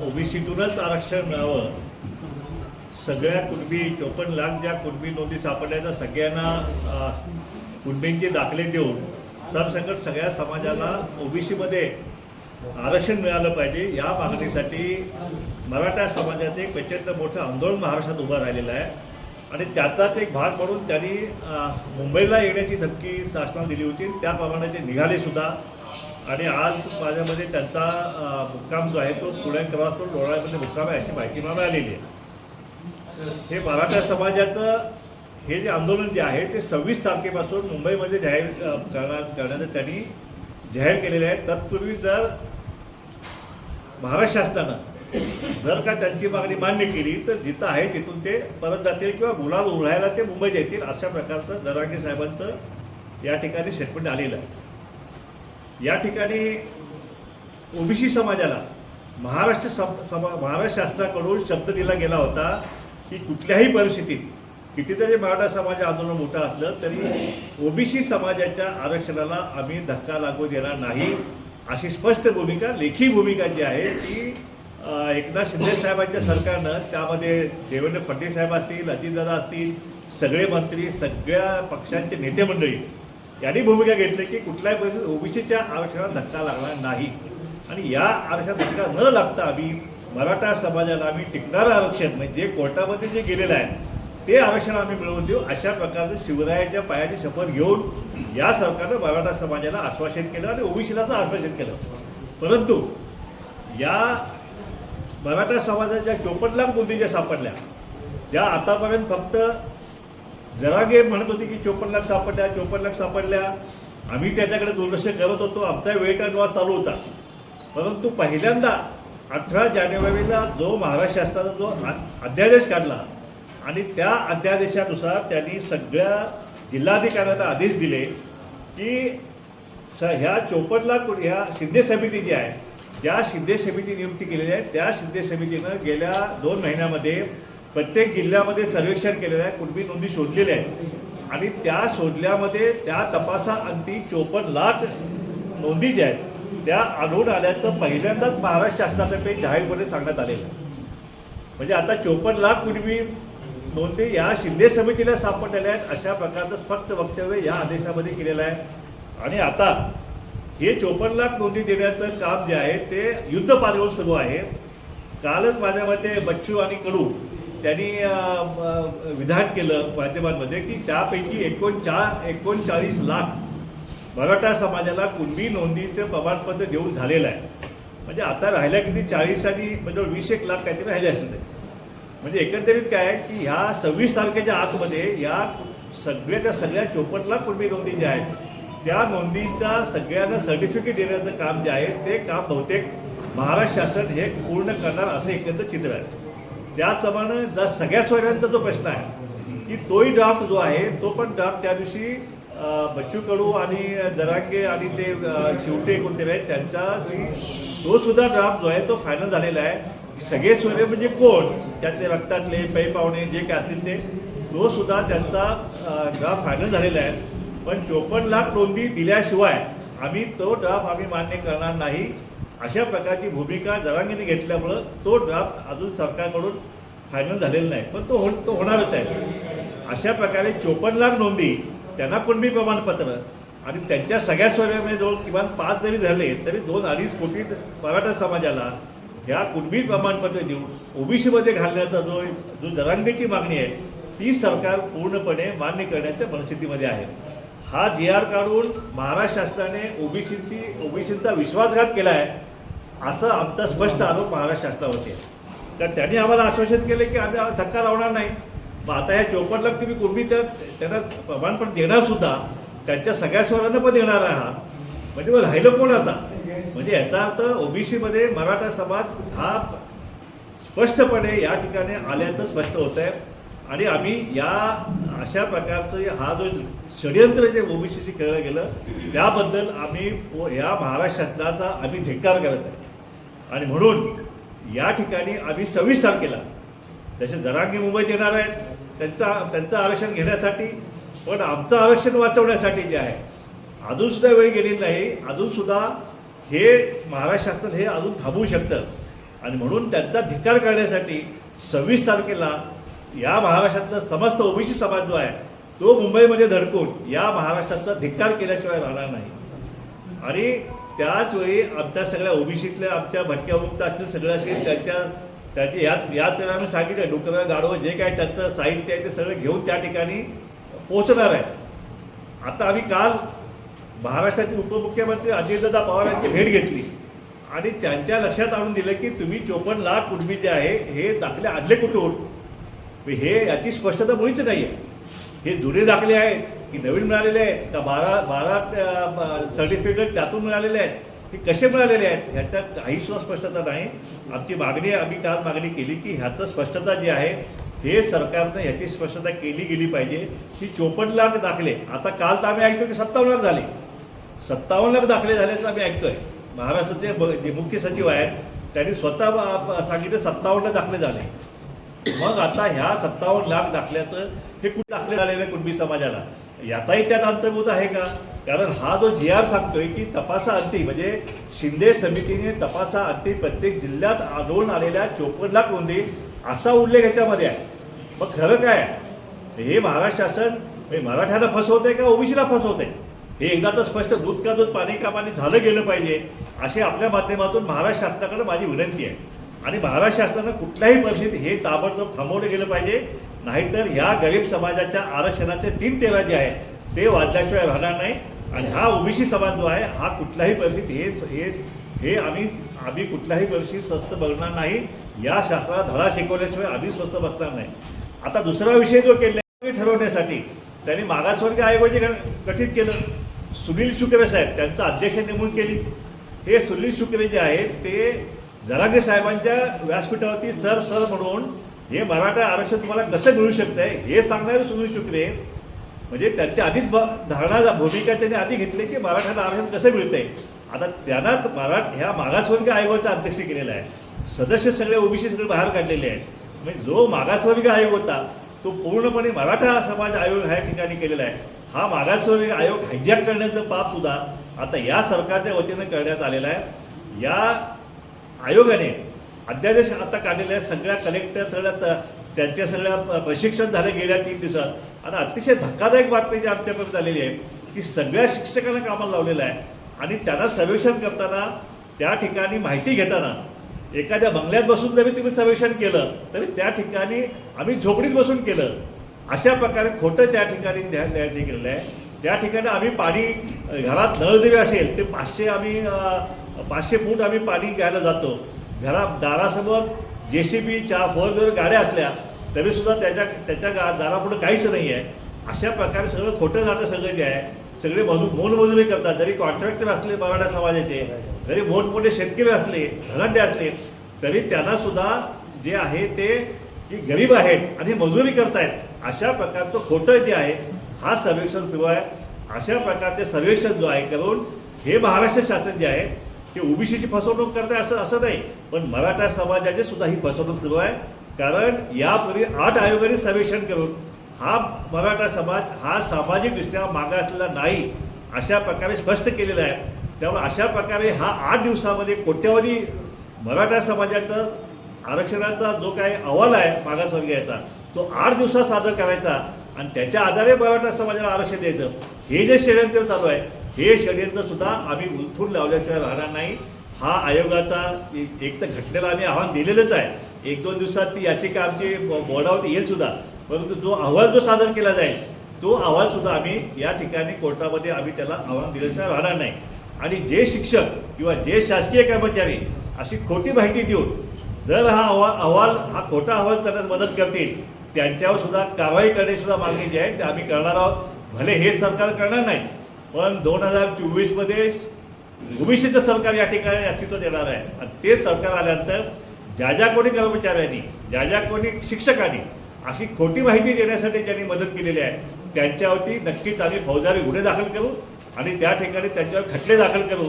ओबीसीतूनच आरक्षण मिळावं, सगळ्या कुणबी 54 लाख ज्या कुणबी नोंदी सापडल्याच्या सगळ्यांना कुणबींचे दाखले देऊन सरसकट सगळ्या समाजाला ओबीसीमध्ये आरक्षण मिळालं पाहिजे या मागणीसाठी मराठा समाजाचे एक प्रचंड मोठं आंदोलन महाराष्ट्रात उभं राहिलेलं आहे आणि त्याचाच एक भाग म्हणून त्यांनी मुंबईला येण्याची धमकी शासनाला दिली होती, त्याप्रमाणे ते निघालेसुद्धा आणि आज माझ्यामध्ये त्यांचा मुक्काम जो आहे तो पुण्यात डोळ्यामध्ये मुक्काम आहे अशी माहिती मला मिळालेली आहे. हे मराठा समाजाचं हे जे आंदोलन जे आहे ते 26 तारखेपासून मुंबईमध्ये जाहीर करण्याचं त्यांनी जाहीर केलेलं आहे. तत्पूर्वी जर महाराष्ट्र शासनानं जर का त्यांची मागणी मान्य केली तर जिथं आहे तिथून ते परत जातील किंवा गुलाल उधळायला ते मुंबईत येतील अशा प्रकारचं जरांगे साहेबांचं या ठिकाणी स्टेटमेंट आलेलं आहे. या ठिकाणी ओबीसी समाजाला महाराष्ट्र शासनाकडून शब्द दिला गेला होता की कुठल्याही परिस्थितीत कितीतरी मराठा समाज आंदोलन मोठं असलं तरी ओबीसी समाजाच्या आरक्षणाला आम्ही धक्का लागू देणार नाही अशी स्पष्ट भूमिका, लेखी भूमिका जी आहे ती एकनाथ शिंदे साहेबांच्या सरकारनं, त्यामध्ये देवेंद्र फडणवीस साहेब असतील, अजितदादा असतील, सगळे मंत्री, सगळ्या पक्षांचे नेते मंडळी यांनी भूमिका घेतली की कुठल्याही परिस्थितीत ओबीसीच्या आरक्षणाला धक्का लागणार नाही आणि या आरक्षणाला धक्का न लागता आम्ही मराठा समाजाला आम्ही टिकणारं आरक्षण म्हणजे कोर्टामध्ये जे गेलेलं आहे ते आरक्षण आम्ही मिळवून देऊ अशा प्रकारचे शिवरायाच्या पायाची शपथ घेऊन या सरकारनं मराठा समाजाला आश्वासित केलं आणि ओबीसीलाच आश्वासित केलं. परंतु या मराठा समाजाच्या 54 लाख नोंदी ज्या सापडल्या, ज्या आतापर्यंत फक्त जरांगे म्हणत होते की 54 लाख सापडल्या, 54 लाख सापडल्या, आम्ही त्याच्याकडे दुर्लक्ष करत होतो, आमचा वेट अँड वॉच चालू होता. परंतु पहिल्यांदा 18 जानेवारीला जो महाराष्ट्र शासनाचा जो अध्यादेश काढला आणि त्या अध्यादेशानुसार त्यांनी सगळ्या जिल्हाधिकाऱ्यांना आदेश दिले की ह्या 54 लाख ह्या शिंदे समिती जी आहे, ज्या शिंदे समिती नियुक्ती केलेली आहे त्या शिंदे समितीनं गेल्या 2 महिन्यामध्ये प्रत्येक जिल्ह्यामध्ये सर्वेक्षण केलेलं आहे, कुणबी नोंदी शोधलेल्या आहेत आणि त्या शोधल्यामध्ये त्या तपासाअंती 54 लाख नोंदी ज्या आहेत त्या आढळून आल्याचं पहिल्यांदाच महाराष्ट्र शासनातर्फे जाहीरपणे सांगण्यात आलेलं आहे. म्हणजे आता 54 लाख कुणबी नोंदी या शिंदे समितीला सापडलेल्या आहेत अशा प्रकारचं स्पष्ट वक्तव्य या आदेशामध्ये केलेलं आहे आणि आता हे 54 लाख नोंदी देण्याचं काम जे आहे ते युद्ध पातळीवर सुरू आहे. कालच माझ्या मते बच्चू आणि कडू त्यांनी विधान केलं माध्यमांमध्ये की त्यापैकी 39 लाख मराठा समाजाला कुणबी नोंदीचं प्रमाणपत्र देऊन झालेलं आहे. म्हणजे आता राहिल्या किती 40 आणि म्हणजे 20-1 लाख काहीतरी राहिले असेल. म्हणजे एकंदरीत काय आहे की ह्या 26 तारखेच्या आतमध्ये या सगळ्या 54 लाख कुणबी नोंदी ज्या आहेत त्या नोंदीचा सगळ्यांना सर्टिफिकेट देण्याचं काम जे आहे ते काम बहुतेक महाराष्ट्र शासन हे पूर्ण करणार असं एकंदर चित्र आहे. त्याचप्रमाणे जर सगळ्या सोयऱ्यांचा जो प्रश्न आहे की तोही ड्राफ्ट जो आहे तो पण ड्राफ्ट त्या दिवशी बच्चू कडू आणि जरांगे आणि ते चिवटे कोणते आहेत त्यांचा तो सुद्धा ड्राफ्ट जो आहे तो फायनल झालेला आहे. सगळे सोयरे म्हणजे कोण, त्यातले रक्तातले पै पाहुणे जे काय असतील ते तो सुद्धा त्यांचा ड्राफ्ट फायनल झालेला आहे. पण 54 लाख नोंदी दिल्याशिवाय आम्ही तो ड्राफ्ट आम्ही मान्य करणार नाही अशा प्रकारची भूमिका जरांगेने घेतल्यामुळं तो ड्राफ्ट अजून सरकारकडून फायनल झालेला नाही, पण तो होणारच आहे. अशा प्रकारे 54 लाख नोंदी त्यांना कुणबी प्रमाणपत्र आणि त्यांच्या सगळ्या सोयऱ्यामध्ये जवळ किमान 5 जरी धरले तरी 2-2.5 कोटी मराठा समाजाला ह्या कुणबी प्रमाणपत्र देऊन ओबीसीमध्ये घालण्याचा जो जरांगेची मागणी आहे ती सरकार पूर्णपणे मान्य करण्याच्या मनस्थितीमध्ये आहे. हा GR काढून महाराष्ट्र शासनाने ओबीसीचा विश्वासघात केला आहे असं आमचा स्पष्ट आरोप महाराष्ट्र शासनावरती आहे. तर त्यांनी आम्हाला आश्वासित केले की आम्ही धक्का लावणार नाही. मग आता ह्या 54 लाख तुम्ही कुणबी त्यांना प्रमाणपत्र देणार सुद्धा त्यांच्या सगळ्या स्वरांना पण देणार आहात, म्हणजे मग राहिलं कोण आता? म्हणजे याचा अर्थ ओबीसीमध्ये मराठा समाज हा स्पष्टपणे या ठिकाणी आल्याचं स्पष्ट होत आहे आणि आम्ही या अशा प्रकारचं हा जो षडयंत्र जे ओबीसीशी केलं गेलं त्याबद्दल आम्ही या महाराष्ट्र शासनाचा आम्ही धिक्कार करत आहे आणि म्हणून या ठिकाणी आम्ही 26 तारखेला जसे जरांगे मुंबईत येणार आहेत त्यांचं आरक्षण घेण्यासाठी, पण आमचं आरक्षण वाचवण्यासाठी जे आहे अजूनसुद्धा वेळ गेलेली नाही. अजूनसुद्धा हे महाराष्ट्र शासन हे अजून थांबवू शकतं आणि म्हणून त्यांचा धिक्कार करण्यासाठी 26 तारखेला या महाराष्ट्रातला समस्त ओबीसी समाज जो आहे तो मुंबईमध्ये धडकून या महाराष्ट्राचा धिक्कार केल्याशिवाय राहणार नाही. आणि त्याचवेळी आमच्या सगळ्या ओबीसीतल्या आमच्या भटक्या मुक्त असतील सगळ्याशी त्याचे याच वेळेला आम्ही सांगितलं डोकं गाडव जे काय त्यांचं साहित्य आहे ते सगळं घेऊन त्या ठिकाणी पोहोचणार आहे. आता आम्ही काल महाराष्ट्राचे उपमुख्यमंत्री अजितदादा पवार यांची भेट घेतली आणि त्यांच्या लक्षात आणून दिलं की तुम्ही 54 लाख कुटुंबी जे आहे हे दाखले आणले कुठून, हे याची स्पष्टता मुळीच नाही आहे. हे जुने दाखले आहेत की नवीन मिळालेले आहेत का 12 सर्टिफिकेट त्यातून मिळालेले आहेत, हे कसे मिळालेले आहेत ह्याच्यात काहीच स्पष्टता नाही. आमची मागणी आम्ही काल मागणी केली की ह्याचं स्पष्टता जी आहे हे सरकारनं ह्याची स्पष्टता केली गेली पाहिजे. की 54 लाख दाखले, आता काल तर आम्ही ऐकतो की 57 लाख झाले, 57 लाख दाखले झाल्याचं आम्ही ऐकतोय. महाराष्ट्राचे जे मुख्य सचिव आहेत त्यांनी स्वतः सांगितलं 57 लाख दाखले झाले. मग आता ह्या 57 लाख दाखल्याचं हे कुठे दाखले झालेलं आहे कुणबी समाजाला, याचाही त्यात अंतर्भूत आहे का? कारण हा जो GR सांगतोय की तपासाअंती म्हणजे शिंदे समितीने तपासाअंती प्रत्येक जिल्ह्यात आढळून आलेल्या 54 लाख नोंदी असा उल्लेख याच्यामध्ये आहे. मग खरं काय हे महाराष्ट्र शासन मराठ्याला फसवतंय का ओबीसीला फसवतंय हे एकदा तर स्पष्ट दूध का दूध पाणी का पाणी झालं गेलं पाहिजे अशी आपल्या माध्यमातून महाराष्ट्र शासनाकडे माझी विनंती आहे. आणि महाराष्ट्र शासनानं कुठल्याही परिस्थितीत हे ताबडतोब थांबवलं गेलं पाहिजे, नाहीतर ह्या गरीब समाजाच्या आरक्षणाचे 3 तेरा जे आहे ते वाजल्याशिवाय राहणार नाही. आणि हा ओबीसी समाज जो आहे हा कुठल्याही परिस्थितीत हे आम्ही कुठल्याही परिस्थितीत स्वस्त बघणार नाही. या शासनाला धडा शिकवल्याशिवाय आम्ही स्वस्त बसणार नाही. आता दुसरा विषय जो केला ठरवण्यासाठी त्यांनी मागासवर्गीय आयोग जे गठीत केलं, सुनील शुक्रे साहेब त्यांचं अध्यक्ष नेमणूक केली. हे सुनील शुक्रे जे आहेत ते जरांगे साहेबांच्या व्यासपीठावरती सर म्हणून हे मराठा आरक्षण तुम्हाला कसं मिळू शकतंय हे सांगणारे सुनील शुक्रे म्हणजे त्यांच्या आधीच भूमिका त्यांनी आधी घेतली की मराठ्याला आरक्षण कसं मिळतंय. आता त्यांनाच ह्या मागासवर्गीय आयोगाचा अध्यक्ष केलेला आहे, सदस्य सगळे ओबीसी सगळे बाहेर काढलेले आहेत. म्हणजे जो मागासवर्गीय आयोग होता तो पूर्णपणे मराठा समाज आयोग ह्या ठिकाणी केलेला आहे. हा मागासवर्गीय आयोग हायजॅक करण्याचं पाप सुद्धा आता या सरकारच्या वतीनं करण्यात आलेला आहे. या आयोगाने अध्यादेश आता काढलेले आहेत, सगळ्या कलेक्टर त्यांच्या सगळ्या प्रशिक्षण झाले गेल्या 3 दिवसात. आणि अतिशय धक्कादायक बातमी जी आमच्यापर्यंत आलेली आहे की सगळ्या शिक्षकांना कामाला लावलेलं आहे आणि त्यांना सर्वेक्षण करताना त्या ठिकाणी माहिती घेताना एखाद्या बंगल्यात बसून जरी तुम्ही सर्वेक्षण केलं तरी त्या ठिकाणी आम्ही झोपडीत बसून केलं अशा प्रकारे खोटं त्या ठिकाणी केलेलं आहे. त्या ठिकाणी आम्ही पाणी घरात नळ जरी असेल ते 500 फूट आम्ही पाणी घ्यायला जातो. दारासमोर JCB 4 जर गाड्या असल्या तरीसुद्धा त्याच्या दारापुढं काहीच नाही आहे. अशा प्रकारे सगळं खोटं नाटं सगळं जे आहे सगळे मोलमजुरी करतात. जरी कॉन्ट्रॅक्टर असले मराठा समाजाचे, जरी मोठमोठे शेतकरी असले, धनाढ्य असले तरी त्यांनासुद्धा जे आहे ते की गरीब आहेत आणि मजुरी करतायत अशा प्रकारचं खोटं जे आहे हा सर्वेक्षण सुरू आहे. अशा प्रकारचे सर्वेक्षण जो आहे करून हे महाराष्ट्र शासन जे आहे ते ओबीसीची फसवणूक करत आहे असं नाही, पण मराठा समाजाची सुद्धा ही फसवणूक सुरू आहे. कारण यापूर्वी 8 आयोगांनी सर्वेक्षण करून हा मराठा समाज हा सामाजिकदृष्ट्या मागासलेला नाही अशा प्रकारे स्पष्ट केलेला आहे. त्यामुळे अशा प्रकारे हा 8 दिवसामध्ये कोट्यवधी मराठा समाजाचा आरक्षणाचा जो काही अहवाल आहे मागासवर्गीयाचा तो 8 दिवसात सादर करायचा आणि त्याच्या आधारे मराठा समाजाला आरक्षण द्यायचं. हे जे षडयंत्र चालू आहे हे षडयंत्र सुद्धा आम्ही उलथून लावल्याशिवाय राहणार नाही. हा आयोगाचा एक तर घटनेला आम्ही आव्हान दिलेलंच आहे. 1-2 दिवसात ती याचिका आमची बोर्डावरती येईल सुद्धा, परंतु जो अहवाल जो सादर केला जाईल तो अहवाल सुद्धा आम्ही या ठिकाणी कोर्टामध्ये आम्ही त्याला आव्हान दिल्याशिवाय राहणार नाही. आणि जे शिक्षक किंवा जे शासकीय कर्मचारी अशी खोटी माहिती देऊन जर हा अहवाल हा खोटा अहवाल करण्यास मदत करतील त्यांच्यावर सुद्धा कारवाई करण्याची सुद्धा मागणी जी आहे ते आम्ही करणार आहोत. भले हे सरकार करणार नाही, पण 2024मध्ये ओबीसीचं सरकार या ठिकाणी अस्तित्वात येणार आहे. आणि ते सरकार आल्यानंतर ज्या कोणी कर्मचाऱ्यांनी ज्या कोणी शिक्षकांनी अशी खोटी माहिती देण्यासाठी ज्यांनी मदत केलेली आहे त्यांच्यावरती नक्कीच आम्ही फौजदारी गुन्हे दाखल करू आणि त्या ठिकाणी त्यांच्यावर खटले दाखल करू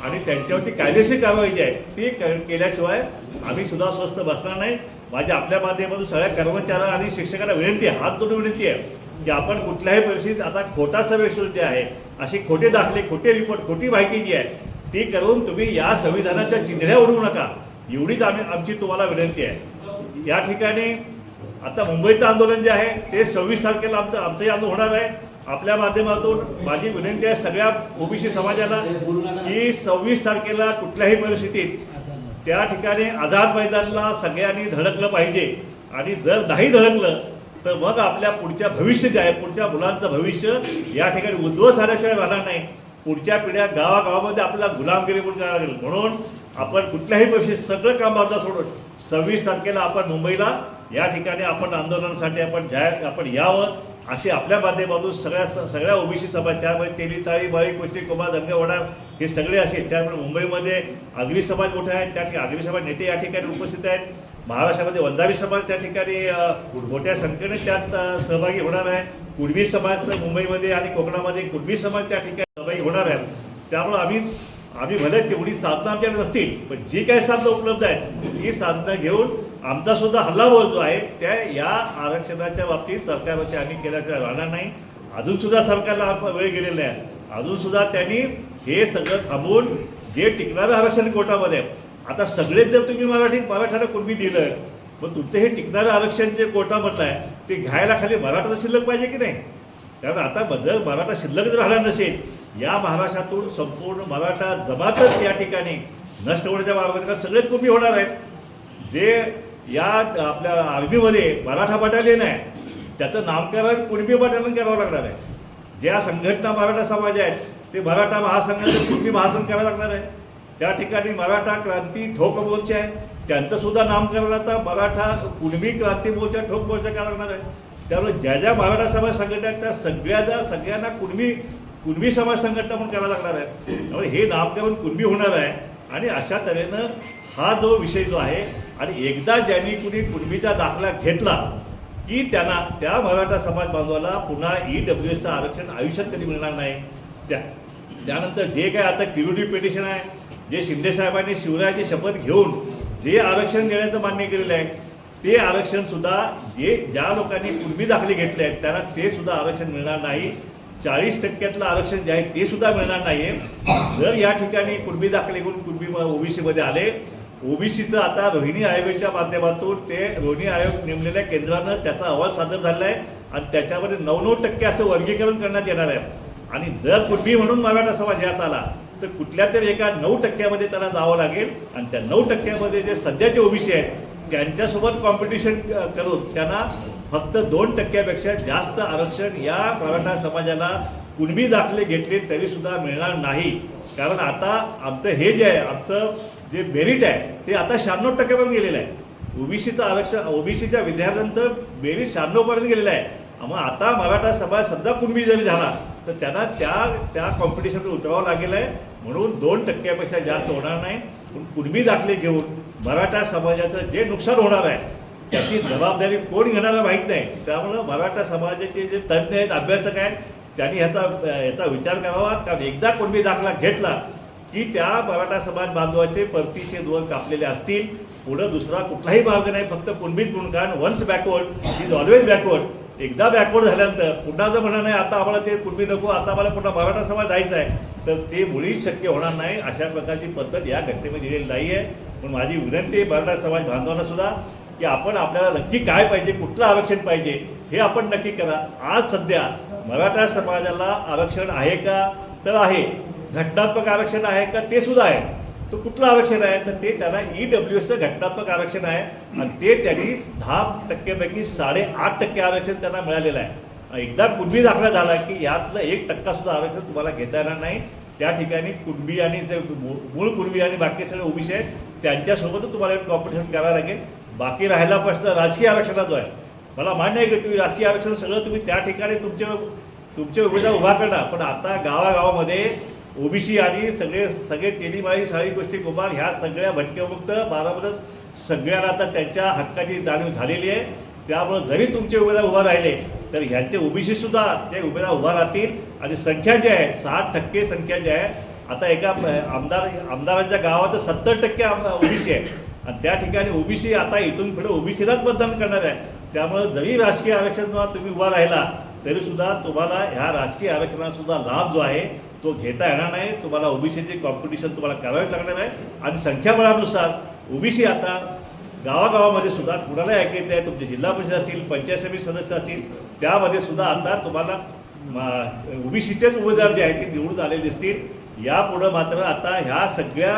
आणि त्यांच्यावरती कायदेशीर कारवाई जी आहे ती केल्याशिवाय आम्ही सुद्धा स्वस्थ बसणार नाही. माझी आपल्या माध्यमातून सगळ्या कर्मचाऱ्यांना आणि शिक्षकांना विनंती आहे, हात जोडून विनंती आहे की आपण कुठल्याही परिस्थितीत आता खोटा सर्वेक्षण जे आहे अशी खोटे दाखले खोटे रिपोर्ट खोटी माहिती जी आहे ती करून तुम्ही या संविधानाच्या चिंध्या उडवू नका. एवढीच आमची तुम्हाला विनंती आहे. या ठिकाणी आता मुंबईचं आंदोलन जे आहे ते 26 तारखेला आमचंही आंदोलन होणार आहे. आपल्या माध्यमातून माझी विनंती आहे सगळ्या ओबीसी समाजाला की 26 तारखेला कुठल्याही परिस्थितीत त्या ठिकाणी आझाद मैदानाला सगळ्यांनी धडकलं पाहिजे. आणि जर नाही धडकलं तर मग आपल्या पुढच्या भविष्य जे आहे, पुढच्या मुलांचं भविष्य या ठिकाणी उद्ध्वस्त झाल्याशिवाय राहणार नाही. पुढच्या पिढ्या गावागावामध्ये आपल्याला गुलामगिरी म्हणून करायला लागेल. म्हणून आपण कुठल्याही परिस्थितीत सगळं काम बाजूला सोडून 26 तारखेला आपण मुंबईला या ठिकाणी आपण आंदोलनासाठी आपण यावं अशी आपल्या माध्यमातून सगळ्या ओबीसी समाज, त्यामध्ये तेली, चाळी, बाळी, कुस्ती, कुंभार, धनगर, वडार हे सगळे असे. त्यामुळे मुंबईमध्ये आगरी समाज मोठा आहे, त्या ठिकाणी आगरी समाज नेते या ठिकाणी उपस्थित आहेत. महाराष्ट्रामध्ये वंजारी समाज त्या ठिकाणी मोठ्या संख्येने त्यात सहभागी होणार आहे. कुणबी समाज मुंबईमध्ये आणि कोकणामध्ये कुणबी समाज त्या ठिकाणी सहभागी होणार आहे. त्यामुळं आम्ही भले तेवढी साधनं आमच्याकडे नसतील, पण जी काही साधनं उपलब्ध आहेत ही साधनं घेऊन आमचा सुद्धा हल्लाबोल जो आहे त्या या आरक्षणाच्या बाबतीत सरकारवरती आम्ही केल्याशिवाय राहणार नाही. अजूनसुद्धा सरकारला वेळ गेलेला आहे. अजूनसुद्धा त्यांनी हे सगळं थांबवून जे टिकणारं आरक्षण कोर्टामध्ये, आता सगळेच जर तुम्ही मराठ्याला कुणबी दिलं, मग तुमचं हे टिकणारं आरक्षण जे कोर्टामधलं आहे ते घ्यायला खाली मराठा शिल्लक पाहिजे की नाही? कारण आता जर मराठा शिल्लक जर राहिला नसेल, या महाराष्ट्रातून संपूर्ण मराठा जमातच या ठिकाणी नष्ट होण्याच्या मार्गाने सगळेच कुणबी होणार आहेत. जे या आपल्या आर्मीमध्ये मराठा बटालियन आहे त्याचं नामकरण कुणबी बटालियन करावं लागणार आहे. ज्या संघटना मराठा समाज आहेत ते मराठा महासंघाचे कुणबी महासंघ करावं लागणार आहे. त्या ठिकाणी मराठा क्रांती ठोक मोर्चे आहे, त्यांचं सुद्धा नामकरण आता मराठा कुणबी क्रांती मोर्चा ठोक मोर्चा करावं लागणार आहे. त्यामुळे ज्या मराठा समाज संघटना आहेत त्या सगळ्यांना कुणबी समाज संघटना म्हणून करावं लागणार आहे. त्यामुळे हे नामकरण कुणबी होणार आहे. आणि अशा तऱ्हेनं हा जो विषय जो आहे, आणि एकदा ज्यांनी कुणी कुणबीचा दाखला घेतला की त्यांना त्या मराठा समाज बांधवाला पुन्हा EWSचं आरक्षण आयुष्यात कधी मिळणार नाही. त्यानंतर जे काय आता क्युरेटिव्ह पिटिशन आहे, जे शिंदेसाहेबांनी शिवरायाची शपथ घेऊन जे आरक्षण देण्याचं मान्य केलेलं आहे, ते आरक्षणसुद्धा ज्या लोकांनी कुणबी दाखले घेतले आहेत त्यांना ते सुद्धा आरक्षण मिळणार नाही. 40% आरक्षण जे आहे ते सुद्धा मिळणार नाही आहे. जर या ठिकाणी कुणबी दाखले घेऊन कुणबी ओबीसीमध्ये आले, ओबीसीचं आता रोहिणी आयोगाच्या माध्यमातून ते रोहिणी आयोग नेमलेल्या केंद्रानं त्याचा अहवाल सादर झाला आहे आणि त्याच्यामध्ये 9% असं वर्गीकरण करण्यात येणार आहे. आणि जर कुणबी म्हणून मराठा समाज यात आला तर कुठल्या तरी एका 9% त्याला जावं लागेल. आणि त्या 9% जे सध्याचे ओबीसी आहेत त्यांच्यासोबत कॉम्पिटिशन करून त्यांना फक्त 2%पेक्षा जास्त आरक्षण या मराठा समाजाला कुणबी दाखले घेतले तरीसुद्धा मिळणार नाही. कारण आता आमचं हे जे आहे, आमचं जे मेरिट आहे ते आता 96% गेलेलं आहे. ओबीसीचं आरक्षण, ओबीसीच्या विद्यार्थ्यांचं मेरिट 96% गेलेलं आहे. मग आता मराठा समाज सध्या कुणबी जरी झाला तर त्यांना त्या कॉम्पिटिशनवर उतरावं लागेल आहे. म्हणून 2%पेक्षा जास्त होणार नाही. पण कुणबी दाखले घेऊन मराठा समाजाचं जे नुकसान होणार आहे त्याची जबाबदारी कोण घेणार आहे माहीत नाही. त्यामुळं मराठा समाजाचे जे तज्ज्ञ आहेत, अभ्यासक आहेत, त्यांनी याचा विचार करावा. कारण एकदा कुणबी दाखला घेतला की त्या मराठा समाज बांधवाचे परतीचे दोन कापलेले असतील. पुढं दुसरा कुठलाही मार्ग नाही, फक्त कुणबीच म्हणून. कारण once backward is always backward. एकदा बॅकवर्ड झाल्यानंतर पुन्हा जर म्हणा नाही आता आम्हाला ते कुणबी नको, आता आम्हाला पुन्हा मराठा समाज जायचा आहे, तर ते मुळीच शक्य होणार नाही. अशा प्रकारची पद्धत या घटनेमध्ये दिलेली नाही आहे. पण माझी विनंती आहे मराठा समाज बांधवांना सुद्धा की आपण आपल्याला नक्की काय पाहिजे, कुठलं आरक्षण पाहिजे हे आपण नक्की करा. आज सध्या मराठा समाजाला आरक्षण आहे का? तर आहे. घटनात्मक आरक्षण आहे का? ते सुद्धा आहे. तो कुठलं आरक्षण आहे? तर ते त्यांना EWSचं घटनात्मक आरक्षण आहे आणि ते त्यांनी 10%पैकी 8.5% आरक्षण त्यांना मिळालेलं आहे. एकदा कुणबी दाखला झाला की यातलं 1% सुद्धा आरक्षण तुम्हाला घेता येणार नाही. त्या ठिकाणी कुणबी आणि जे मूळ कुणबी आणि बाकी सगळे ओबीसी आहेत त्यांच्यासोबतच तुम्हाला कॉम्पिटिशन करावं लागेल. बाकी राहिला प्रश्न राजकीय आरक्षणाचा जो आहे, मला मान्य आहे की तुम्ही राजकीय आरक्षण सगळं तुम्ही त्या ठिकाणी तुमचे उमेदवार उभा करणार. पण आता गावागावामध्ये ओबीसी आणि सगळे तेलीबाळी, साळी, कुस्ती, कुंभार ह्या सगळ्या भटकेमुक्त बारामतच सगळ्यांना आता त्यांच्या हक्काची जाणीव झालेली आहे. त्यामुळं जरी तुमचे उमेदवार उभा राहिले तर ह्यांचे ओबीसी सुद्धा ते उमेदवार उभा राहतील. आणि संख्या जी आहे 60% संख्या जी आहे, आता एका आमदारांच्या गावात 70% ओबीसी आहे आणि त्या ठिकाणी ओबीसी आता इथून पुढे ओबीसीलाच मतदान करणार आहे. त्यामुळं जरी राजकीय आरक्षणात तुम्ही उभा राहिला तरीसुद्धा तुम्हाला ह्या राजकीय आरक्षणाचा लाभ जो आहे तो घेता येणार नाही. तुम्हाला ओबीसीची कॉम्पिटिशन तुम्हाला करावी लागणार आहे. आणि संख्याबळानुसार ओबीसी आता गावागावामध्ये सुद्धा कुणाला ऐकायचं आहे, तुमचे जिल्हा परिषद असतील, पंचायत समिती सदस्य असतील, त्यामध्ये सुद्धा आता तुम्हाला ओबीसीचेच उमेदवार जे आहेत ते निवडून आलेले दिसतील. यापुढं मात्र आता ह्या सगळ्या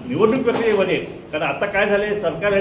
निवडणूक प्रक्रियेमध्ये, कारण आता काय झाले, सरकार